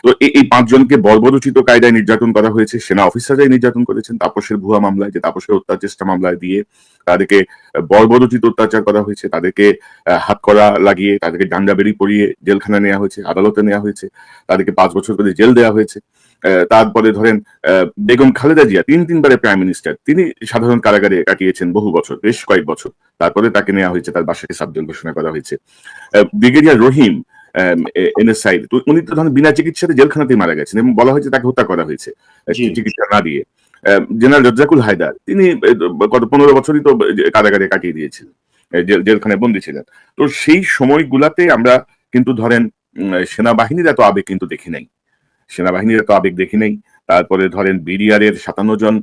তো এই 5 জনকে বর্বরোচিত কায়দায় নির্যাতন করা হয়েছে, সেনা অফিসাররাই নির্যাতন করেছেন তাপসের ভুয়া মামলায়, যে তাপসের হত্যা চেষ্টা মামলায় দিয়ে তাদেরকে বর্বরোচিত অত্যাচার করা হয়েছে, তাদেরকে হাতকড়া লাগিয়ে, তাদেরকে ডান্ডা বেড়ি পরিয়ে জেলখানা নেওয়া হয়েছে, আদালতে নেওয়া হয়েছে, তাদেরকে 5 বছর করে জেল দেওয়া হয়েছে। তারপরে ধরেন বেগম খালেদা জিয়া 3 বারের প্রাইম মিনিস্টার, তিনি সাধারণ কারাগারে কাটিয়েছেন বহু বছর, বেশ কয়েক বছর। তারপরে তাকে নেওয়া হয়েছে, তার বাসাকে সাবজেল ঘোষণা করা হয়েছে। ব্রিগেডিয়ার রহিম এনএসআই, তো উনি তো ধরেন বিনা চিকিৎসাতে জেলখানাতেই মারা গেছেন এবং বলা হয়েছে তাকে হত্যা করা হয়েছে চিকিৎসা না দিয়ে। জেনারেল রজ্জাকুল হায়দার, তিনি গত 15 বছরই তো কারাগারে কাটিয়ে দিয়েছিলেন, জেলখানায় বন্দী ছিলেন। তো সেই সময়গুলাতে আমরা কিন্তু ধরেন সেনাবাহিনীর এত আবেগ কিন্তু দেখি নাই, সেনাবাহিনীর এত আবেগ দেখি নাই। তারপরে ধরেন বিডিআর এর 57 জন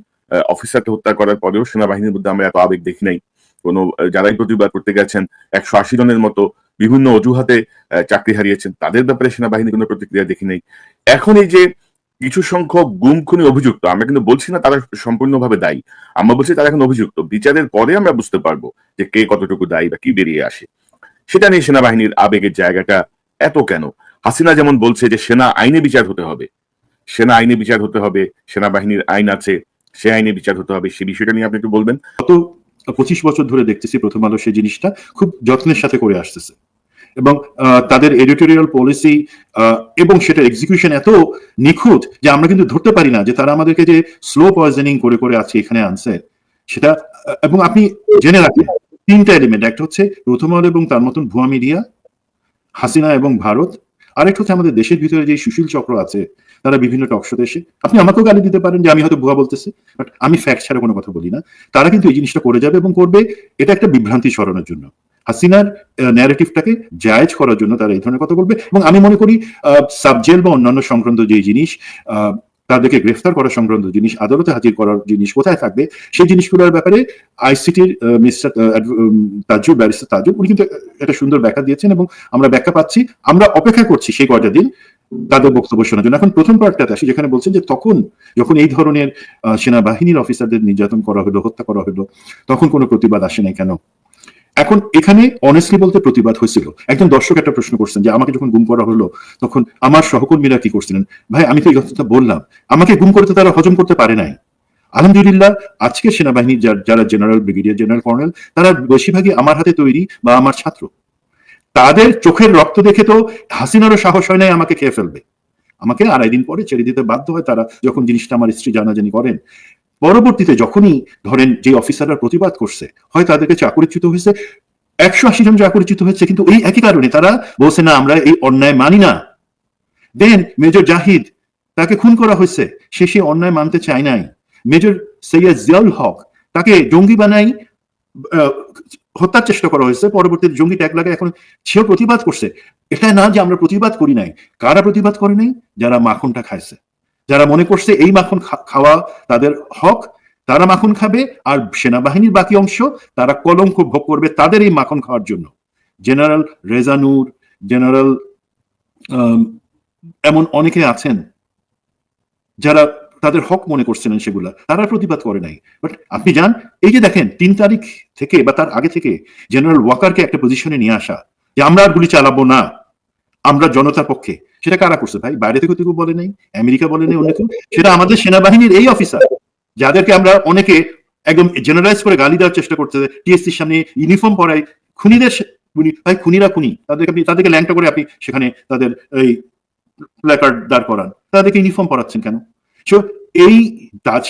অফিসারকে হত্যা করার পরেও সেনাবাহিনীর মধ্যে আমরা এত আবেগ দেখি নাই। কোনো যারাই প্রতিবাদ করতে গেছেন 180 জনের মতো বিভিন্ন অজুহাতে চাকরি হারিয়েছেন, তাদের ব্যাপারে সেনাবাহিনী কোনো প্রতিক্রিয়া দেখি নাই। এখন এই যে কিছু সংখ্যক গুম খুনি অভিযুক্ত, আমরা কিন্তু বলছি না তারা সম্পূর্ণভাবে দায়ী, আমরা বলছি তারা এখন অভিযুক্ত, বিচারের পরে আমরা বুঝতে পারবো যে কে কতটুকু দায়ী বা কি বেরিয়ে আসে। সেটা নিয়ে সেনাবাহিনীর আবেগের জায়গাটা এত কেন? হাসিনা যেমন বলছে যে সেনা আইনে বিচার হতে হবে, সেনা আইনে বিচার হতে হবে, সেনাবাহিনীর আইন আছে, সে আইনে বিচার হতে হবে, সে বিষয়টা নিয়ে আপনি একটু বলবেন। গত 25 বছর ধরে দেখতেছি প্রথম আলো সেই জিনিসটা খুব যত্নের সাথে করে আসতেছে, এবং তাদের এডিটোরিয়াল পলিসি এবং সেটা এক্সিকিউশন এত নিখুঁত যে আমরা কিন্তু ধরতে পারি না যে তারা আমাদেরকে যে স্লো পয়জনিং করে করে আছে এখানে আনছে সেটা। এবং আপনি জেনে রাখেন 3টা এলিমেন্ট, একটা হচ্ছে প্রথম আলো এবং তার মতন ভুয়া মিডিয়া, হাসিনা এবং ভারত, আরেকটা হচ্ছে আমাদের দেশের ভিতরে যে সুশীল চক্র আছে তারা বিভিন্ন টকশোতে এসে, আপনি আমাকেও গালি দিতে পারেন যে আমি হয়তো ভুয়া বলতেছি, বাট আমি ফ্যাক্ট ছাড়া কোনো কথা বলি না, তারা কিন্তু এই জিনিসটা করে যাবে এবং করবে এটা একটা বিভ্রান্তি সরানোর জন্য, হাসিনার ন্যারেটিভটাকে জায়েজ করার জন্য তারা এই ধরনের কথা বলবে। এবং আমি মনে করি সাবজেল বা অন্যান্য সংক্রান্ত যে জিনিস, তাদেরকে গ্রেফতার করা সংক্রান্ত জিনিস, আদালতে হাজির করার জিনিস কোথায় থাকবে সেই জিনিসগুলোর ব্যাপারে আইসিটির মিস্টার তাজুব, ব্যারিস্টার তাজুব, উনি কিন্তু একটা সুন্দর ব্যাখ্যা দিয়েছেন এবং আমরা ব্যাখ্যা পাচ্ছি। আমরা অপেক্ষা করছি সেই কয়টা দিন তাদের বক্তব্য শোনার জন্য। এখন প্রথম পার্টটাতে আসি, যেখানে বলছেন যে তখন যখন এই ধরনের সেনাবাহিনীর অফিসারদের নির্যাতন করা হলো, হত্যা করা হলো, তখন কোনো প্রতিবাদ আসে নাই কেন? এখন এখানে অনেস্টলি বলতে প্রতিবাদ হয়েছিল। একজন দর্শক একটা প্রশ্ন করছেন যে আমাকে যখন গুম করা হলো তখন আমার সহকর্মীরা কি করছিলেন। ভাই, আমি তো এই কথাটা বললাম, আমাকে গুম করতে তারা হজম করতে পারে নাই। আলহামদুলিল্লাহ আজকে সেনাবাহিনীর যারা জেনারেল, ব্রিগেডিয়ার জেনারেল, কর্নেল, তারা বেশিরভাগই আমার হাতে তৈরি বা আমার ছাত্র। তাদের চোখের রক্ত দেখে তো হাসিনারও সাহস হয় নাই আমাকে খেয়ে ফেলবে। আমাকে 2.5 দিন পরে ছেড়ে দিতে বাধ্য হয় তারা, যখন জিনিসটা আমার স্ত্রী জানাজানি করেন। পরবর্তীতে যখনই ধরেন যে অফিসাররা প্রতিবাদ করছে, হয় তাদেরকে চাকরিচ্যুত হয়েছে, 180 জন চাকরিচ্যুত হয়েছে, কিন্তু এই একই কারণে তারা বলছে না আমরা এই অন্যায় মানি না। দেন মেজর জাহিদ, তাকে খুন করা হয়েছে, সে অন্যায় মানতে চায় নাই। মেজর সৈয়দ জিয়াউল হক, তাকে জঙ্গি বানাই হত্যার চেষ্টা করা হয়েছে, পরবর্তীতে জঙ্গি ট্যাগ লাগে, এখন সেও প্রতিবাদ করছে। এটা না যে আমরা প্রতিবাদ করি নাই। কারা প্রতিবাদ করে নাই? যারা মাখনটা খাইছে, যারা মনে করছে এই মাখন খাওয়া তাদের হক, তারা মাখন খাবে, আর সেনাবাহিনীর বাকি অংশ তারা কলঙ্ক ভোগ করবে তাদের এই মাখন খাওয়ার জন্য। জেনারেল রেজানুর, জেনারেল এমন অনেকে আছেন যারা তাদের হক মনে করছিলেন, সেগুলা তারা প্রতিবাদ করে নাই। বাট আপনি যান, এই যে দেখেন 3 তারিখ থেকে বা তার আগে থেকে জেনারেল ওয়াকারকে একটা পজিশনে নিয়ে আসা যে আমরা আর গুলি চালাবো না, আমরা জনতার পক্ষে, সেটা কারা করছে ভাই? বাইরে থেকে কেউ বলে নাই, আমেরিকা বলে নাই, অন্য কেউ, সেটা আমাদের সেনাবাহিনীর এই অফিসার, যাদেরকে আমরা অনেকে একদম জেনারেলাইজ করে গালি দেওয়ার চেষ্টা করতে, টিএসসির সামনে ইউনিফর্ম পরাই খুনিদের, ভাই খুনিরা খুনি, তাদেরকে ল্যাংটা করে আপনি সেখানে তাদের এই প্ল্যাকার্ড দাঁড় করান, তাদেরকে ইউনিফর্ম পরাচ্ছেন কেন? এই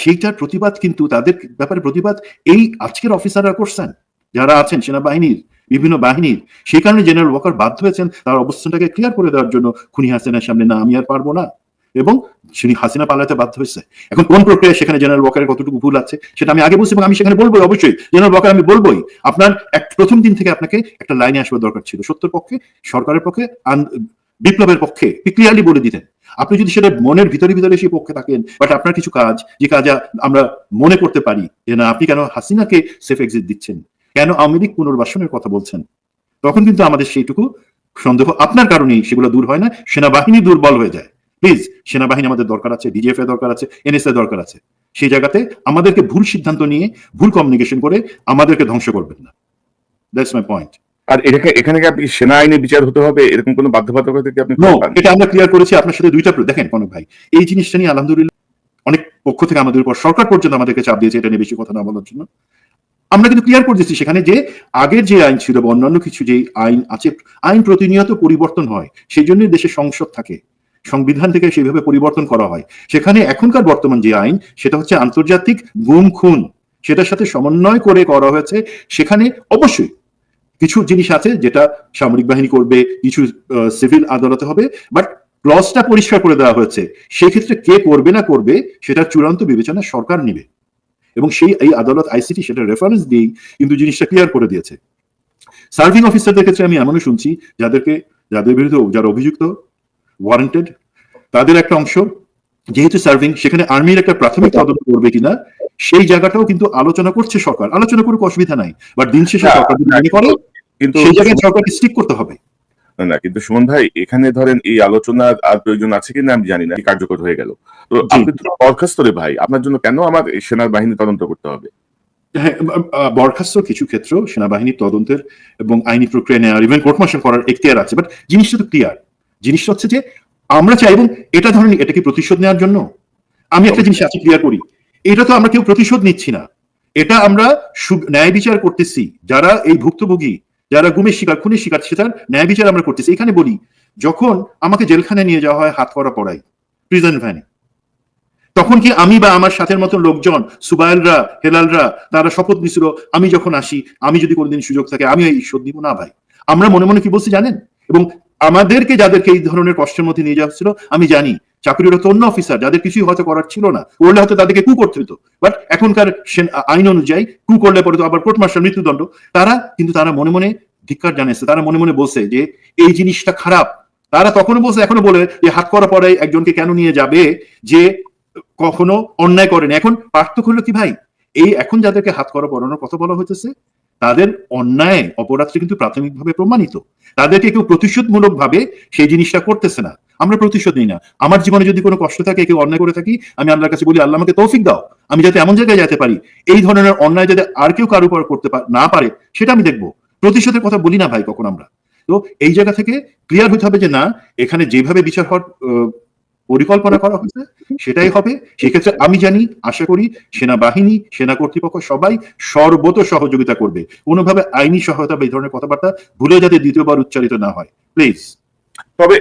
সেইটার প্রতিবাদ কিন্তু, তাদের ব্যাপারে প্রতিবাদ এই আজকের অফিসাররা করছেন যারা আছেন সেনাবাহিনীর বিভিন্ন বাহিনীর। সেই কারণে জেনারেল ওয়াকার বাধ্য হয়েছেন তার অবস্থানটাকে ক্লিয়ার করে দেওয়ার জন্য, খুনি হাসিনার সামনে না আমি আর পারবো না, এবং হাসিনা পালাতে বাধ্য হয়েছে। এখন কোন প্রক্রিয়া সেখানে জেনারেল ওয়াকারের কতটুকু ভুল আছে সেটা আমি আগে বলছি, এবং আমি সেখানে বলবোই, অবশ্যই জেনারেল ওয়াকার আমি বলবোই। আপনার প্রথম দিন থেকে আপনাকে একটা লাইনে আসবার দরকার ছিল, সত্যের পক্ষে, সরকারের পক্ষে, বিপ্লবের পক্ষে ক্লিয়ারলি বলে দিতেন। আপনি যদি সেটা মনের ভিতরে ভিতরে সেই পক্ষে থাকেন, বাট আপনার কিছু কাজ, যে কাজ আমরা মনে করতে পারি যে না আপনি কেন হাসিনাকে সেফ এক্সিট দিচ্ছেন, কেন আওয়ামী লীগ পুনর্বাসনের কথা বলছেন, তখন কিন্তু আমাদের সেইটুকু সন্দেহ আপনার কারণেই সেগুলো দূর হয় না, সেনাবাহিনী দুর্বল হয়ে যায়। প্লিজ, সেনাবাহিনী আমাদের দরকার আছে, ডিজিএফ এর দরকার আছে, এনএসএ দরকার আছে। সেই জায়গাতে আমাদেরকে ভুল সিদ্ধান্ত নিয়ে, ভুল কমিউনিকেশন করে আমাদেরকে ধ্বংস করবেন না। That's my point. আর এখানে কি আপনি সেনা আইনে বিচার হতে হবে এরকম কোনো বাধ্যবাধকতা কি আপনি নো, পান? এটা আমরা ক্লিয়ার করেছি আপনার সাথে দুইটা দেখেন কনক ভাই, এই জিনিসটা নিয়ে আলহামদুলিল্লাহ অনেক পক্ষ থেকে আমাদের উপর সরকার পর্যন্ত আমাদেরকে চাপ দিয়েছে এটা নিয়ে বেশি কথা না বলার জন্য। আমরা কিন্তু ক্লিয়ার করে দিচ্ছি সেখানে যে আগের যে আইন ছিল বা অন্যান্য কিছু যে আইন আছে, আইন প্রতিনিয়ত পরিবর্তন হয়, সেই জন্যই দেশে সংসদ থাকে, সংবিধান থেকে সেইভাবে পরিবর্তন করা হয়। সেখানে এখনকার বর্তমান যে আইন সেটা হচ্ছে আন্তর্জাতিক গুম খুন, সেটার সাথে সমন্বয় করে করা হয়েছে। সেখানে অবশ্যই কিছু জিনিস আছে যেটা সামরিক বাহিনী করবে, কিছু সিভিল আদালতে হবে, বাট ক্লজটা পরিষ্কার করে দেওয়া হয়েছে। সেক্ষেত্রে কে করবে না করবে সেটা চূড়ান্ত বিবেচনা সরকার নিবে, এবং সেই এই আদালত আইসিটি সেটা রেফারেন্স দিয়েই কিন্তু জিনিসটা ক্লিয়ার করে দিয়েছে। সার্ভিং অফিসারদের ক্ষেত্রে আমি এমনও শুনছি যাদের বিরুদ্ধে যারা অভিযুক্ত ওয়ারেন্টেড, তাদের একটা অংশ যেহেতু সার্ভিং, সেখানে আর্মির একটা প্রাথমিক তদন্ত করবে কিনা সেই জায়গাটাও কিন্তু আলোচনা করছে সরকার। আলোচনা করুক, অসুবিধা নাই, বাট দিন শেষে সরকার যদি মনে করে কিন্তু সেই জায়গায় সরকারকে স্টিক করতে হবে। না, কিন্তু সুমন ভাই এখানে ধরেন এই আলোচনার আর প্রয়োজন আছে কিনা আমি জানি না, কার্যকর হয়ে গেল তো আপনি তো বরখাস্তরে ভাই, আপনার জন্য কেন আমার সেনার বাহিনী তদন্ত করতে হবে? হ্যাঁ, বরখাস্ত কিছু ক্ষেত্র সেনাবাহিনীর তদন্তের এবং আইনি প্রক্রিয়া নেওয়ার, ইভেন কোর্ট মার্শাল করার এখতিয়ার আছে, বাট জিনিসটা তো ক্লিয়ার। জিনিসটা হচ্ছে যে আমরা চাই, এবং এটা ধরেন এটা কি প্রতিশোধ নেওয়ার জন্য? আমি একটা জিনিস আছে ক্লিয়ার করি, এটা তো আমরা কেউ প্রতিশোধ নিচ্ছি না, এটা আমরা ন্যায় বিচার করতেছি। যারা এই ভুক্তভোগী, যারা গুমের শিকার, খুনের শিকার, সেটার ন্যায় বিচার আমরা করতেছি। এখানে বলি, যখন আমাকে জেলখানায় নিয়ে যাওয়া হয় হাত করা পড়াই প্রিজন ভ্যানে, তখন কি আমি বা আমার সাথের মতো লোকজন, সুবাইলরা, হেলালরা, তারা শপথ নিছিল আমি যখন আসি, আমি যদি কোনোদিন সুযোগ থাকে আমি এই শোধ দিব না ভাই। আমরা মনে মনে কি বলছি জানেন? এবং আমাদেরকে যাদেরকে এই ধরনের কষ্টের মধ্যে নিয়ে যাওয়া হচ্ছিল, আমি জানি চাকরিরত অন্য অফিসার যাদের কিছুই হয়তো করার ছিল না, করলে হয়তো তাদেরকে কু করতে হতো, বাট এখনকার আইন অনুযায়ী কু করলে পরে তো আবার কোর্ট মার্শাল, মৃত্যুদণ্ড। তারা মনে মনে ধিক্কার জানিয়েছে, তারা মনে মনে বলছে যে এই জিনিসটা খারাপ। তারা তখনও বলছে, এখনো বলে যে হাত করা পরে একজনকে কেন নিয়ে যাবে যে কখনো অন্যায় করেন। এখন পার্থক্য হলো কি ভাই, এই এখন যাদেরকে হাত করা পড়ানোর কথা বলা হইতেছে, তাদের অন্যায় অপরাধটা কিন্তু প্রাথমিকভাবে প্রমাণিত। তাদেরকে কেউ প্রতিশোধমূলক ভাবে সেই জিনিসটা করতেছে না। আমরা প্রতিশোধ নিই না। আমার জীবনে যদি কোনো কষ্ট থাকে, কেউ অন্যায় করে থাকি, আমি আল্লাহর কাছে বলি আল্লাহ আমাকে তৌফিক দাও, আমি যাতে এমন জায়গায় যেতে পারি এই ধরনের অন্যায় যাতে আর কেউ কারো উপর করতে না পারে, সেটা আমি দেখবো। প্রতিশোধের কথা বলি না ভাই কখন আমরা। তো এই জায়গা থেকে ক্লিয়ার হতে হবে যে না, এখানে যেভাবে বিচার হওয়ার পরিকল্পনা করা হয়েছে সেটাই হবে। সেক্ষেত্রে আমি জানি, আশা করি সেনাবাহিনী, সেনা কর্তৃপক্ষ সবাই সর্বত সহযোগিতা করবে। কোনোভাবে আইনি সহায়তা বা এই ধরনের কথাবার্তা ভুলে যাতে দ্বিতীয়বার উচ্চারিত না হয়, প্লিজ।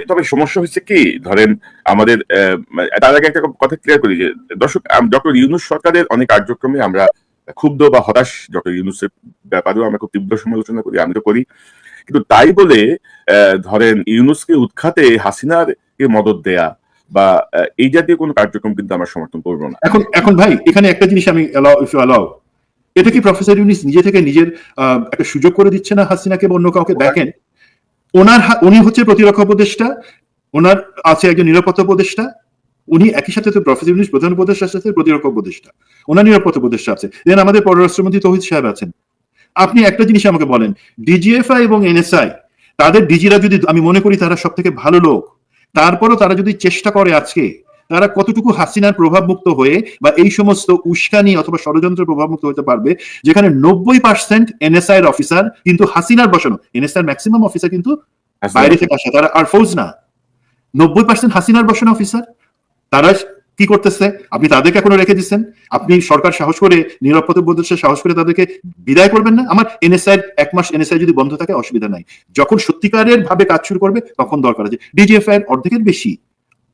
তবে সমস্যা হচ্ছে কি, ধরেন আমাদের তার আগে একটা কথা ক্লিয়ার করি যে দর্শক, ডক্টর ইউনূস সরকারের অনেক কার্যক্রমে আমরা ক্ষুব্ধ বা হতাশ। ডক্টর ইউনূসের ব্যাপারেও আমরা খুব তীব্র সমালোচনা করি, আমি তো করি, কিন্তু তাই বলে ধরেন ইউনূসকে উৎখাতে হাসিনার মদদ দেয়া বা এই জাতীয় কোনো কার্যক্রম কিন্তু আমরা সমর্থন করবো না। এখন ভাই এখানে একটা জিনিস আমি অ্যালাউ, এটা কি প্রফেসর ইউনূস নিজে থেকে নিজের একটা সুযোগ করে দিচ্ছে না হাসিনাকে বা অন্য কাউকে? দেখেন, উনি হচ্ছে প্রতিরক্ষা উপদেষ্টা, ওনার আছে একজন নিরাপত্তা উপদেষ্টা, উনি একই সাথে তো প্রফেসর ইউনূস প্রধান উপদেষ্টার সাথে প্রতিরক্ষা উপদেষ্টা, ওনার নিরাপত্তা উপদেষ্টা আছে, দেন আমাদের পররাষ্ট্রমন্ত্রী তৌহিদ সাহেব আছেন। আপনি একটা জিনিস আমাকে বলেন, ডিজিএফআই এবং এনএসআই, তাদের ডিজিরা যদি, আমি মনে করি তারা সব থেকে ভালো লোক, তারপরও তারা যদি চেষ্টা করে আজকে, তারা কতটুকু হাসিনার প্রভাবমুক্ত হয়ে বা এই সমস্ত উস্কানি অথবা ষড়যন্ত্রের প্রভাবমুক্ত হতে পারবে, যেখানে 90% এনএসআই এর অফিসার কিন্তু হাসিনার বসানো। এনএসআই এর ম্যাক্সিমাম অফিসার কিন্তু বাইরে থেকে আসে, তারা আর ফৌজ না। 90% হাসিনার বসানো অফিসার, তারা কি করতেছে? আপনি তাদেরকে এখনো রেখে দিচ্ছেন। আপনি সরকার সাহস করে, নিরাপত্তা উপদেষ্টা সাহস করে তাদেরকে বিদায় করবেন না? আমার এনএসআই 1 মাস এনএসআই যদি বন্ধ থাকে অসুবিধা নাই, যখন সত্যিকারের ভাবে কাজ শুরু করবে তখন দরকার আছে। ডিজিএফআই এর অর্ধেকের বেশি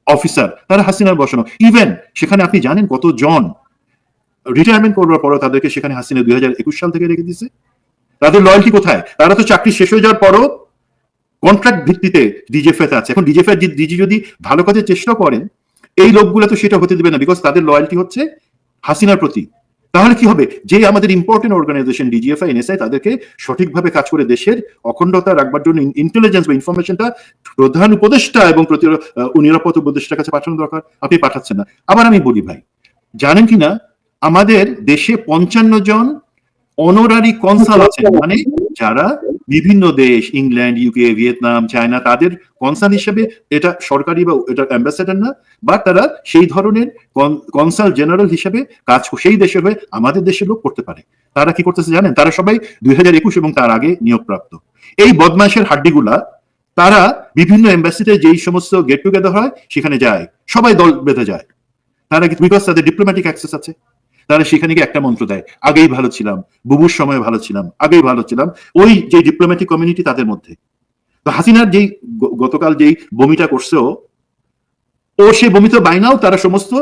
অফিসার তারা হাসিনার বসানো। ইভেন সেখানে আপনি জানেন কতজন রিটায়ারমেন্ট করবার পরও তাদেরকে সেখানে হাসিনা 2021 সাল থেকে রেখে দিচ্ছে। তাদের লয়্যালটি কোথায়? তারা তো চাকরি শেষ হয়ে যাওয়ার পরও কন্ট্রাক্ট ভিত্তিতে ডিজিএফআই তে আছে। এখন ডিজিএফআই ডিজি যদি ভালো কাজের চেষ্টা করেন, এই লোকগুলো তো সেটা হতে দিবে না, বিকজ তাদের লয়্যালটি হচ্ছে হাসিনার প্রতি। তাহলে কি হবে? যে আমাদের ইম্পর্টেন্ট অর্গানাইজেশন ডিজিএফআই, এনএসআই, তাদেরকে সঠিকভাবে কাজ করে দেশের অখণ্ডতা রাখবার জন্য ইন্টেলিজেন্স বা ইনফরমেশনটা প্রধান উপদেষ্টা এবং নিরাপত্তা উপদেষ্টার কাছে পাঠানো দরকার, আপনি পাঠাচ্ছেন না। আবার আমি বলি ভাই, জানেন কিনা আমাদের দেশে 55 জন অনারারি কনসাল আছেন, মানে যারা বিভিন্ন দেশ, ইংল্যান্ড, ইউকে, ভিয়েতনাম, চায়না, তাদের কনসাল হিসেবে এটা সরকারি বা এটা অ্যাম্বাসেডর না, বা তারা সেই ধরনের কনসাল জেনারেল হিসেবে কাজ সেই দেশের হয়ে আমাদের দেশের লোক করতে পারে। তারা কি করতেছে জানেন? তারা সবাই 2021 এবং তার আগে নিয়োগপ্রাপ্ত। এই বদমাশের হাড্ডিগুলা তারা বিভিন্ন এম্বাসিতে যেই সমস্ত গেট টুগেদার হয় সেখানে যায়, সবাই দল বেঁধে যায়। তারা বিকজ তাদের ডিপ্লোম্যাটিক অ্যাক্সেস আছে, তারা সেখানে গিয়ে একটা মন্ত্র দেয়, আগেই ভালো ছিলাম, বুবুর সময় ভালো ছিলাম, আগেই ভালো ছিলাম, ওই যে ডিপ্লোম্যাটিক কমিউনিটি তাদের মধ্যে। তো হাসিনার যেই গতকাল যেই বমিটা করছে ও সেই বমিত বাইনাও তারা সমস্ত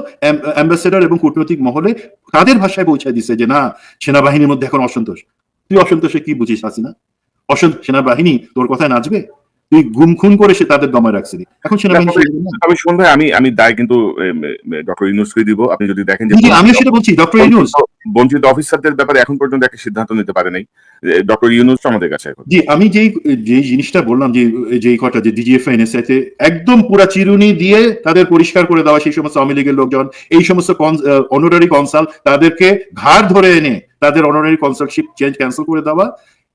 অ্যাম্বাসেডর এবং কূটনৈতিক মহলে তাদের ভাষায় পৌঁছায় দিছে যে না, সেনাবাহিনীর মধ্যে এখন অসন্তোষ। তুই অসন্তোষে কি বুঝিস হাসিনা? সেনাবাহিনী তোর কথায় নাচবে? তুই গুম খুন করে সে তাদের দমায় রাখছিলি, এখন সেনাবাহিনী। আমি সন্ধ্যায় আমি দায় কিন্তু ডক্টর ইউনূসকে দিব। আপনি যদি দেখেন যে আমিও সেটা বলছি, ডক্টর ইউনূস বঞ্চিত অফিসারদের ব্যাপারে এখন পর্যন্ত একটা সিদ্ধান্ত নিতে পারে নাই। ডক্টর ইউনূস আমাদের কাছে এখন। জি, আমি যেই জিনিসটা বললাম যে যেই কটা যে ডিজিএফ এনএসআইতে একদম পুরা চিরুনি দিয়ে তাদের পরিষ্কার করে দেওয়া, সেই সমস্ত আওয়ামী লীগের লোকজন, এই সমস্ত অনারারি কনসাল, তাদেরকে ঘাড় ধরে এনে তাদের অনারারি কনসালশিপ ক্যান্সেল করে দেওয়া।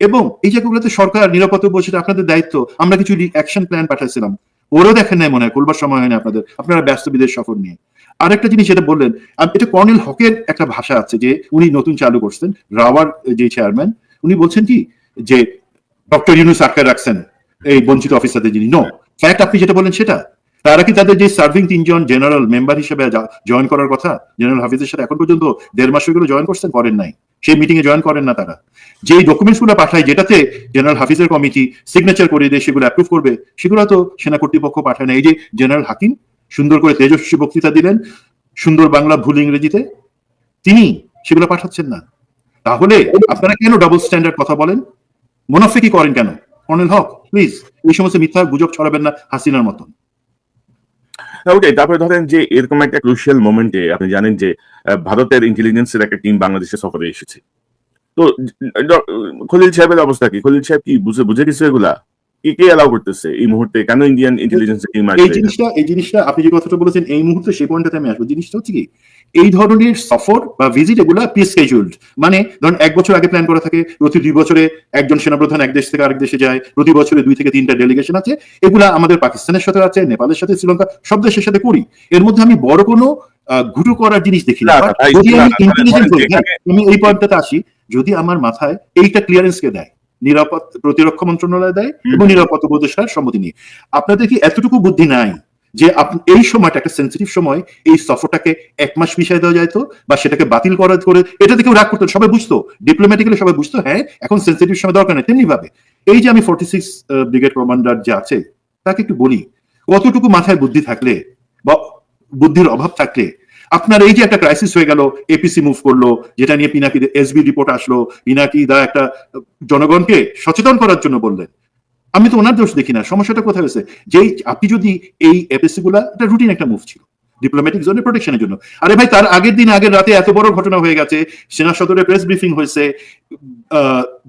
এবং এই জায়গাগুলোতে সরকার নিরাপত্তা বলছে আপনাদের দায়িত্ব, আমরা কিছু অ্যাকশন প্ল্যান পাঠাইছিলাম, ওরও দেখেন নাই মনে হয়, করবার সময় হয়নি আপনারা ব্যস্ত বিদেশ সফর নিয়ে। আরেকটা জিনিস যেটা বললেন, এটা কর্নেল হকের একটা ভাষা আছে যে উনি নতুন চালু করছেন, রাওয়ার যে চেয়ারম্যান, উনি বলছেন কি যে ডক্টর ইউনূস আটকায় রাখছেন এই বঞ্চিত অফিসারদের যিনি। নো, ফ্যাক্ট আপনি যেটা বলেন সেটা। তারা কি তাদের যে সার্ভিং 3 জন জেনারেল মেম্বার হিসেবে জয়েন করার কথা, জেনারেল হাফিজের সাথে এখন পর্যন্ত 1.5 মাস হয়ে গেল জয়েন করছেন? করেন নাই, সেই মিটিং এ জয়েন করেন না তারা। যে ডকুমেন্টস গুলো পাঠায় যেটাতে জেনারেল হাফিজের কমিটি সিগনেচার করে দিয়ে সেগুলো অ্যাপ্রুভ করবে, সেগুলো তো সেনা কর্তৃপক্ষ পাঠায় না। এই যে জেনারেল হাকিম সুন্দর করে তেজস্বী বক্তৃতা দিলেন সুন্দর বাংলা ভুল ইংরেজিতে, তিনি সেগুলো পাঠাচ্ছেন না। তাহলে আপনারা কেন ডাবল স্ট্যান্ডার্ড কথা বলেন? মুনাফিকি করেন কেন? কর্নেল হক, প্লিজ এই সমস্ত মিথ্যা গুজব ছড়াবেন না হাসিনার মতন। ওকে, তারপরে ধরেন যে এরকম একটা ক্রুশিয়াল মোমেন্টে আপনি জানেন যে ভারতের ইন্টেলিজেন্সের একটা টিম বাংলাদেশে সফরে এসেছে। তো খলিল সাহেবের অবস্থা কি? খলিল সাহেব কি বুঝে কিছু এগুলা? কে অ্যালাউ করতেছে এই মুহূর্তে? কেন ইন্ডিয়ান ইন্টেলিজেন্স টিম আসবে? এই জিনিসটা আপনি যে কথাটা বলেছেন এই মুহূর্তে সেই পয়েন্টটাতে আমি আসবো। জিনিসটা হচ্ছে কি, এই ধরনের সফর বা ভিজিট এগুলা প্রি স্কেডিউলড, মানে ধরুন 1 বছর আগে প্ল্যান করা থাকে, প্রতি 2 বছরে একজন সেনাপ্রধান এক দেশ থেকে আরেক দেশে যায়, প্রতি বছরে 2 থেকে 3টা ডেলিগেশন আছে। এগুলা আমাদের পাকিস্তানের সাথে আছে, নেপালের সাথে, শ্রীলঙ্কা, সব দেশের সাথে করি। এর মধ্যে আমি বড় কোনো ঘুটু করার জিনিস দেখি না। যদি আমি ইন্টেলিজেন্স বলি, আমি এই পয়েন্টটাতে আসি, যদি আমার মাথায় এইটা ক্লিয়ারেন্স কে দেয়, নিরাপদ প্রতিরক্ষা মন্ত্রণালয় দেয় এবং নিরাপত্তা উপদেষ্টার সম্মতি নিয়ে, আপনাদের কি এতটুকু বুদ্ধি নাই যে এই সময়টা একটা সেন্সিটিভ সময়, এই সফরটাকে 1 মাস পিছিয়ে দেওয়া যায় তো, বা সেটাকে বাতিল করা করে, এটা থেকেও রাগ করতেন, সবাই বুঝতো, ডিপ্লোম্যাটিক্যালি সবাই বুঝতো হ্যাঁ এখন সেন্সিটিভ সময় দরকার নেই। তেমনি ভাবে এই যে আমি 46 ব্রিগেড কমান্ডার যে আছে তাকে একটু বলি, কতটুকু মাথায় বুদ্ধি থাকলে বা বুদ্ধির অভাব থাকলে আপনার এই যে একটা ক্রাইসিস হয়ে গেল, এপিসি মুভ করলো, যেটা নিয়ে পিনাকি এসবি রিপোর্ট আসলো, পিনাকি দা একটা জনগণকে সচেতন করার জন্য বললেন, আমি তো ওনার দোষ দেখি না। সমস্যাটা কোথায় হয়েছে, যে আপনি যদি এই এপিসি গুলা, এটা রুটিন একটা মুভ ছিল ডিপ্লোম্যাটিক জোনের প্রোটেকশনের জন্য। আরে ভাই, তার আগের দিন আগের রাতে এত বড় ঘটনা হয়ে গেছে, সেনা সদরে প্রেস ব্রিফিং হয়েছে,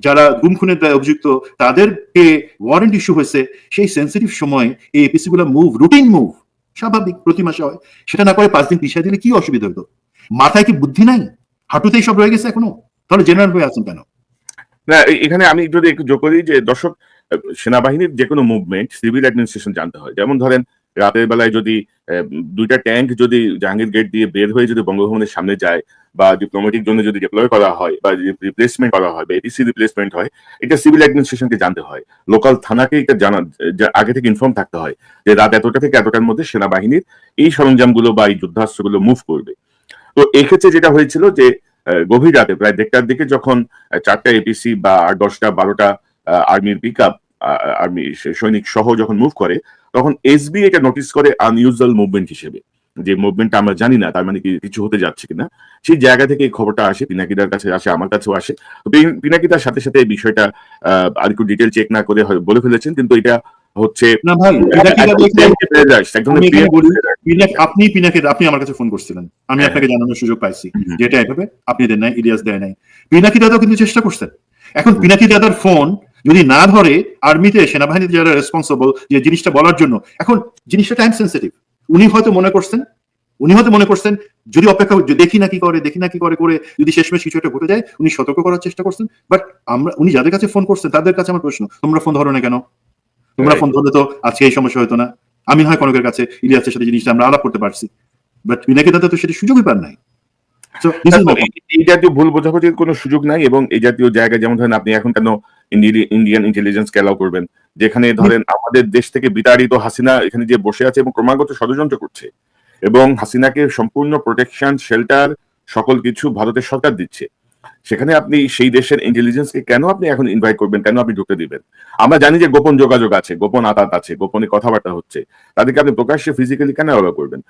যারা গুম খুনের দায়ে অভিযুক্ত তাদেরকে ওয়ারেন্ট ইস্যু হয়েছে, সেই সেন্সিটিভ সময় এই এপিসি গুলা মুভ, রুটিন মুভ, স্বাভাবিক প্রতি মাসে হয়, সেটা না করে 5 দিন পিছিয়ে দিলে কি অসুবিধা হতো? মাথায় কি বুদ্ধি নাই? হাঁটুতেই সব রয়ে গেছে এখনো? তাহলে জেনারেল হয়ে আছেন কেন? না, এখানে আমি যদি একটু যোগ করি যে দর্শক, সেনাবাহিনীর যে কোনো মুভমেন্ট সিভিল অ্যাডমিনিস্ট্রেশন জানতে হয়। যেমন ধরেন রাতের বেলায় যদি 2টা ট্যাঙ্ক যদি জাহাঙ্গীর গেট দিয়ে বের হয়ে যদি বঙ্গভবনের সামনে যায়, বা ডিপ্লোম্যাটিক জন্য যদি ডিপ্লয় করা হয়, বা রিপ্লেসমেন্ট করা হয়, বা এটিসি রিপ্লেসমেন্ট হয়, এটা সিভিল অ্যাডমিনিস্ট্রেশনকে জানতে হয়। লোকাল থানাকে এটা জানা, আগে থেকে ইনফর্ম থাকতে হয় যে রাত এতটা থেকে এতটার মধ্যে সেনাবাহিনীর এই সরঞ্জামগুলো বা এই যুদ্ধাস্ত্রগুলো মুভ করবে। তো এক্ষেত্রে যেটা হয়েছিল যে গভীর রাতে প্রায় 1:30টার দিকে যখন 4টা এপিসি বা 10টা 12টা আর্মির পিক আপ, আর্মি সৈনিক সহ যখন মুভ করে, তখন এসবি এটা নোটিস করে আনইউজুয়াল মুভমেন্ট হিসেবে, যে মুভমেন্টটা আমরা জানি না, তার মানে কিছু হতে যাচ্ছে কিনা। সেই জায়গা থেকে এই খবরটা আসে, পিনাকিদার কাছে আসে, আমার কাছেও আসে। পিনাকিদার সাথে সাথে এই বিষয়টা আর একটু ডিটেল চেক না করে বলে ফেলেছেন, কিন্তু এটা হচ্ছে না ভাই, আপনি পিনাকি, আপনি আমার কাছে ফোন করছিলেন, আমি আপনাকে জানানোর সুযোগ পাইছি যেটা এভাবে আপনি দেন নাই, ইলিয়াস দেয় নাই। পিনাকি দাদাও কিন্তু চেষ্টা করছেন। এখন পিনাকি দাদার ফোন যদি না ধরে, আর্মিতে সেনাবাহিনীতে যারা রেসপন্সিবল যে জিনিসটা বলার জন্য, এখন জিনিসটা টাইম সেন্সিটিভ, উনি হয়তো মনে করছেন উনি হয়তো মনে করছেন যদি অপেক্ষা দেখি না কি করে করে যদি শেষমেশ কিছু একটা ঘটে যায় উনি সতর্ক করার চেষ্টা করছেন। বাট উনি যাদের কাছে ফোন করছেন তাদের কাছে আমার প্রশ্ন, তোমরা ফোন ধরো না কেন? তোমরা ফোন ধরলে তো আজকে এই সমস্যা হতো না। আমিন হয় কনকের কাছে ইলিয়াসের সাথে জিনিসটা আমরা আলাপ করতে পারছি, বাট বিনাকে দাদা তো সেটা সুযোগই পান নাই। So, this is my point. এই জাতীয় ভুল বোঝাবুঝির কোনো সুযোগ নাই, এবং এই জাতীয় জায়গায় যেমন ধরেন আপনি এখন কেন ইন্ডিয়ান ইন্টেলিজেন্সকে অ্যালাউ করবেন, যেখানে ধরেন আমাদের দেশ থেকে বিতাড়িত হাসিনা এখানে যে বসে আছে এবং ক্রমাগত ষড়যন্ত্র করছে, এবং হাসিনাকে সম্পূর্ণ প্রোটেকশন, শেল্টার, সকল কিছু ভারতের সরকার দিচ্ছে, সেখানে আপনি সেই দেশের ইন্টেলিজেন্সকে কেন আপনি এখন ইনভাইট করবেন, কেন আপনি ঢুকতে দিবেন? আমরা জানি যে গোপন যোগাযোগ আছে, গোপন আতাত আছে, গোপনে কথাবার্তা হচ্ছে, তাদেরকে আপনি প্রকাশ্যে ফিজিক্যালি কেন অ্যালাউ করবেন?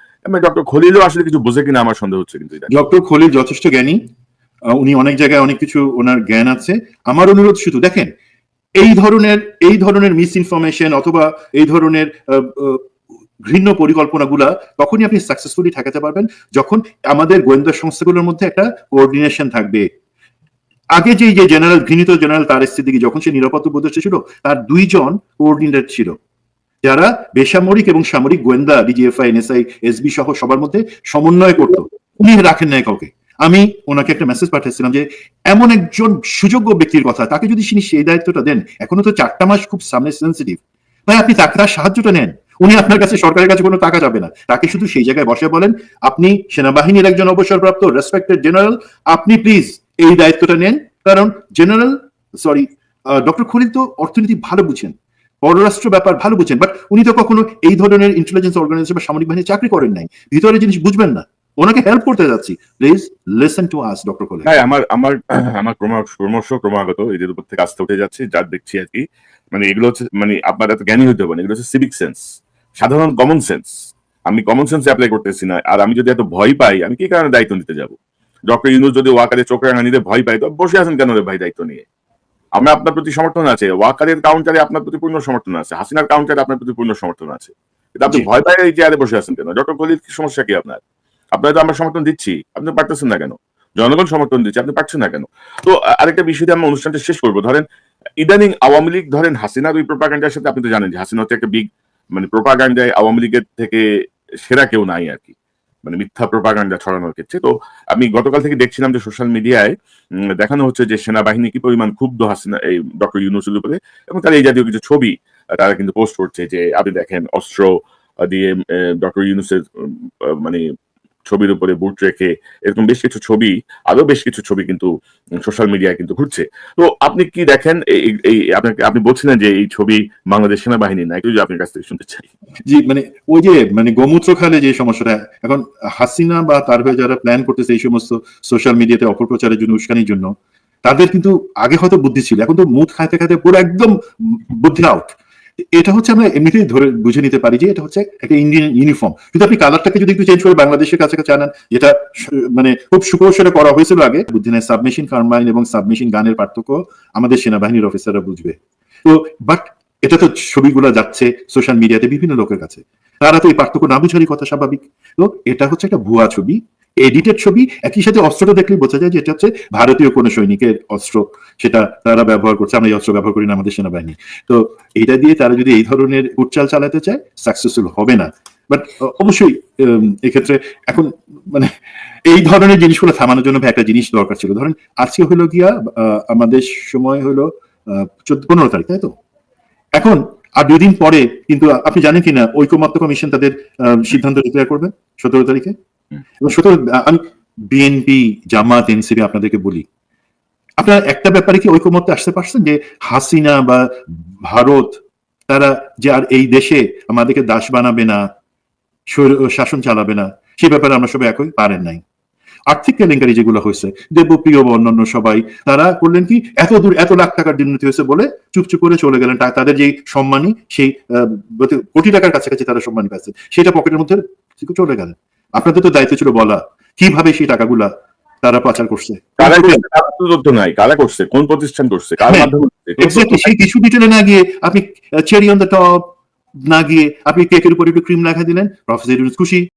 ডক্টর খলিলও আসলে কিছু বোঝে কিনা আমার সন্দেহ হচ্ছে। কিন্তু ডক্টর খলিল যথেষ্ট জ্ঞানী, উনি অনেক জায়গায় অনেক কিছু ওনার জ্ঞান আছে। আমার অনুরোধ শুধু দেখেন, এই ধরনের মিস ইনফরমেশন অথবা এই ধরনের ঘৃণ্য পরিকল্পনাগুলা তখনই আপনি সাকসেসফুলি ঠেকাতে পারবেন যখন আমাদের গোয়েন্দা সংস্থাগুলোর মধ্যে একটা কোঅর্ডিনেশন থাকবে। আগে যে ঘৃণিত জেনারেল তারেক সিদ্দিকী যখন সে নিরাপত্তা উপদেষ্টা ছিল, তার 2 জন কোঅর্ডিনেটর ছিল যারা বেসামরিক এবং সামরিক গোয়েন্দা ডিজিএফআই, এনএসআই, এসবি সহ সবার মধ্যে সমন্বয় করতো। উনি রাখেন নাই কাউকে। আমি ওনাকে একটা মেসেজ পাঠিয়েছিলাম যে এমন একজন সুযোগ্য ব্যক্তির কথা, তাকে যদি তিনি সেই দায়িত্বটা দেন, এখনো তো 4টা মাস খুব সামনে সেন্সিটিভ, ভাই আপনি তার সাহায্যটা নেন। উনি আপনার কাছে, সরকারের কাছে কোনো টাকা যাবে না, তাকে শুধু সেই জায়গায় বসে বলেন আপনি সেনাবাহিনীর একজন অবসরপ্রাপ্ত রেসপেক্টেড জেনারেল, আপনি প্লিজ এই দায়িত্বটা নেন। কারণ ডক্টর খলিল তো অর্থনীতি ভালো বুঝেন, পররাষ্ট্র ব্যাপার ভালো বুঝেন, বাট উনি তো কখনো এই ধরনের ইন্টেলিজেন্স অর্গানাইজেশন বা সামরিক বাহিনী চাকরি করেন নাই, ভিতরে জিনিস বুঝবেন না। ওনাকে হেল্প করতে যাচ্ছি, please listen to us doctor Khalil. আমার ক্রমাগত এদের উপর থেকে আস্থা উঠে যাচ্ছে, যা দেখছি আর কি। মানে এগুলো হচ্ছে, মানে আপনার এত জ্ঞানী হতে হবে না, এগুলো হচ্ছে সিভিক সেন্স, সাধারণ কমন সেন্স। আমি কমন সেন্স অ্যাপ্লাই করতেছি না। আর আমি যদি এত ভয় পাই, আমি কি কারণে দায়িত্ব নিতে যাব? ডক্টর ইউনূস যদি ওয়াকারে চোখ রাঙা নিতে ভয় পাই, তো বসে আছেন কেন রে ভাই দায়িত্ব নিয়ে? আমরা আপনার প্রতি সমর্থন আছে, ওয়াকারের কাউন্টারে আপনার প্রতি পূর্ণ সমর্থন আছে, হাসিনার কাউন্টারে আপনার প্রতি পূর্ণ সমর্থন আছে, কিন্তু আপনি ভয় পাই এই চেয়ারে বসে আছেন কেন? ডক্টর খলিল, কি সমস্যা কি আপনার? আপনারা তো আমরা সমর্থন দিচ্ছি, আপনি পারতেছেন না কেন? জনগণ সমর্থন দিচ্ছে, আপনি পারছেন না কেন? তো আরেকটা বিষয় দিয়ে আমরা অনুষ্ঠানটা শেষ করবো। ধরেন ইদানিং আওয়ামী লীগ, ধরেন হাসিনার ওই প্রোপাগান্ডার সাথে, আপনি তো জানেন যে হাসিনা হচ্ছে একটা বিগ, মানে প্রোপাগান্ডায় আওয়ামী লীগের থেকে সেরা কেউ নাই আর কি, মানে মিথ্যা প্রোপাগান্ডা ছড়ানোর ক্ষেত্রে। তো আমি গতকাল থেকে দেখছিলাম যে সোশ্যাল মিডিয়ায় দেখানো হচ্ছে যে সেনাবাহিনী কি পরিমাণ ক্ষুব্ধ হাসিনা এই ডক্টর ইউনূসের উপরে, এবং তারা এই জাতীয় কিছু ছবি তারা কিন্তু পোস্ট করছে যে আপনি দেখেন অস্ত্র দিয়ে ডক্টর ইউনূসের মানে ছবির উপরে বুট রেখে, এরকম বেশ কিছু ছবি, আরো বেশ কিছু ছবি কিন্তু সোশ্যাল মিডিয়ায় কিন্তু ঘুরছে। তো আপনি কি দেখেন এই আপনি বলছিলেন যে এই ছবি বাংলাদেশ সেনাবাহিনী না, একটু আপনার কাছ থেকে শুনতে চাই। জি, মানে ওই যে গোমূত্র খালে যে সমস্যাটা, এখন হাসিনা বা তার হয়ে যারা প্ল্যান করতেছে এই সমস্ত সোশ্যাল মিডিয়াতে অপপ্রচারের জন্য, উস্কানির জন্য, তাদের কিন্তু আগে হয়তো বুদ্ধি ছিল, এখন তো মুখ খাইতে খাইতে পুরো একদম বুদ্ধি আউট। এটা হচ্ছে আমরা এমনিতেই ধরে বুঝে নিতে পারি যে এটা হচ্ছে একটা ইন্ডিয়ান ইউনিফর্ম, কিন্তু আপনি কালারটাকে যদি একটু চেঞ্জ করে বাংলাদেশের কাছাকাছি আনেন, যেটা মানে খুব সুকৌশলে করা হয়েছিল আগে, বুদ্ধি নেই। সাবমেশিন কারমাইন এবং সাবমেশিন গানের পার্থক্য আমাদের সেনাবাহিনীর অফিসাররা বুঝবে। তো বাট এটা তো ছবিগুলো যাচ্ছে সোশ্যাল মিডিয়াতে বিভিন্ন লোকের কাছে, তারা তো এই পার্থক্য না বুঝারই কথা, স্বাভাবিক। তো এটা হচ্ছে একটা ভুয়া ছবি, এডিটেড ছবি। একই সাথে অস্ত্রটা দেখলেই বোঝা যায় যে এটা হচ্ছে ভারতীয় কোনো সৈনিকের অস্ত্র, সেটা তারা ব্যবহার করছে, আমরা এই অস্ত্র ব্যবহার করি না আমাদের সেনাবাহিনী। তো এটা দিয়ে তারা যদি এই ধরনের উচ্চাল চালাতে চায়, সাকসেসফুল হবে না। বাট অবশ্যই এক্ষেত্রে এখন মানে এই ধরনের জিনিসগুলো থামানোর জন্য একটা জিনিস দরকার ছিল। ধরেন আজকে হলো গিয়া আমাদের সময় হলো 15 তারিখ, তাই তো? এখন আর 2 দিন পরে কিন্তু আপনি জানেন কিনা ঐকমত্য কমিশন তাদের সিদ্ধান্ত ডিক্লেয়ার করবে 17 তারিখে। এবং 17 আমি বিএনপি, জামাত, এনসিপি আপনাদেরকে বলি, আপনারা একটা ব্যাপারে কি ঐকমত্যে আসতে পারছেন যে হাসিনা বা ভারত তারা যে আর এই দেশে আমাদেরকে দাস বানাবে না, শাসন চালাবে না, সে ব্যাপারে আমরা সবাই একই পারেন নাই। আর্থিক কেলেঙ্কারি যেগুলো হয়েছে, দেবপ্রিয় বা অন্যান্য সবাই তারা করলেন কি, এত দূর এত লাখ টাকার দুর্নীতি হয়েছে বলে চুপচুপ করে চলে গেলেন। তাদের যে সম্মানী, সেই কোটি টাকার কাছাকাছি তারা সম্মানী পাচ্ছেন, সেটা পকেটের মধ্যে চলে গেলেন। আপনাদের তো দায়িত্ব ছিল বলা কিভাবে সেই টাকাগুলা তারা পাচার করছে, কারা করছে, কোন প্রতিষ্ঠান করছে, কার মাধ্যমে, সেই কিছু ডিটেলে না গিয়ে আপনি চেরি অন দ্য টপ না গিয়ে আপনি কেকের উপর একটু ক্রিম লেখা দিলেন, প্রফেসর ইউনূস খুশি।